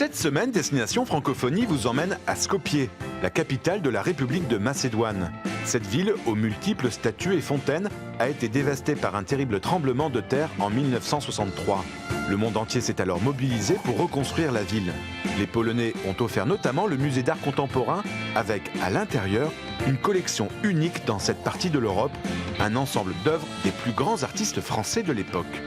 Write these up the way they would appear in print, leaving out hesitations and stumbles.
Cette semaine, Destination Francophonie vous emmène à Skopje, la capitale de la République de Macédoine. Cette ville, aux multiples statues et fontaines, a été dévastée par un terrible tremblement de terre en 1963. Le monde entier s'est alors mobilisé pour reconstruire la ville. Les Polonais ont offert notamment le musée d'art contemporain avec, à l'intérieur, une collection unique dans cette partie de l'Europe, un ensemble d'œuvres des plus grands artistes français de l'époque.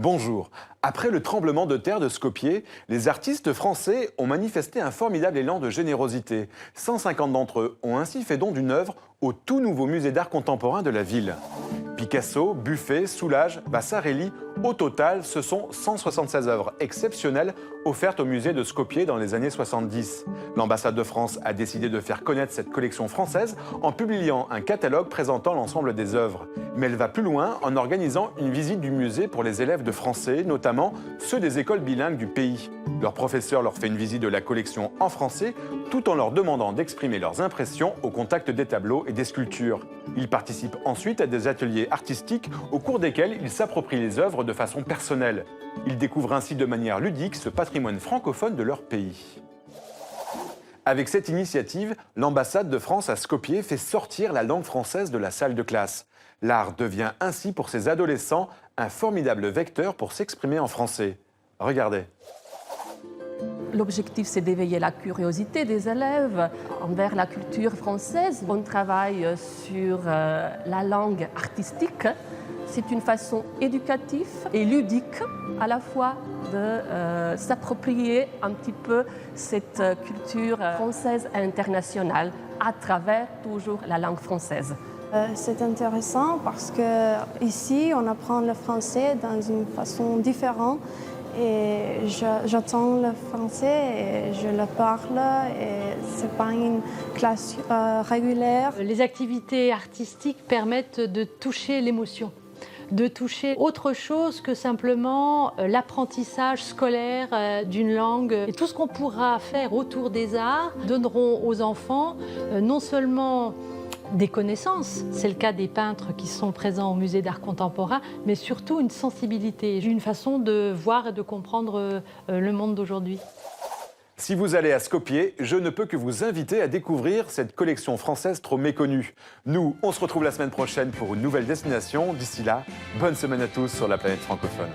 Bonjour. Après le tremblement de terre de Skopje, les artistes français ont manifesté un formidable élan de générosité. 150 d'entre eux ont ainsi fait don d'une œuvre au tout nouveau musée d'art contemporain de la ville. Picasso, Buffet, Soulages, Vasarely, au total, ce sont 176 œuvres exceptionnelles offertes au musée de Skopje dans les années 70. L'ambassade de France a décidé de faire connaître cette collection française en publiant un catalogue présentant l'ensemble des œuvres. Mais elle va plus loin en organisant une visite du musée pour les élèves de français, notamment ceux des écoles bilingues du pays. Leur professeur leur fait une visite de la collection en français, tout en leur demandant d'exprimer leurs impressions au contact des tableaux et des sculptures. Ils participent ensuite à des ateliers artistiques au cours desquels ils s'approprient les œuvres de façon personnelle. Ils découvrent ainsi de manière ludique ce patrimoine francophone de leur pays. Avec cette initiative, l'ambassade de France à Skopje fait sortir la langue française de la salle de classe. L'art devient ainsi pour ces adolescents un formidable vecteur pour s'exprimer en français. Regardez. L'objectif, c'est d'éveiller la curiosité des élèves envers la culture française. On travaille sur la langue artistique. C'est une façon éducative et ludique à la fois de s'approprier un petit peu cette culture française et internationale à travers toujours la langue française. C'est intéressant parce qu'ici, on apprend le français dans une façon différente. Et j'entends le français et je le parle et ce n'est pas une classe régulière. Les activités artistiques permettent de toucher l'émotion, de toucher autre chose que simplement l'apprentissage scolaire d'une langue. Et tout ce qu'on pourra faire autour des arts donneront aux enfants non seulement des connaissances, c'est le cas des peintres qui sont présents au musée d'art contemporain, mais surtout une sensibilité, une façon de voir et de comprendre le monde d'aujourd'hui. Si vous allez à Skopje, je ne peux que vous inviter à découvrir cette collection française trop méconnue. Nous, on se retrouve la semaine prochaine pour une nouvelle destination. D'ici là, bonne semaine à tous sur la planète francophone.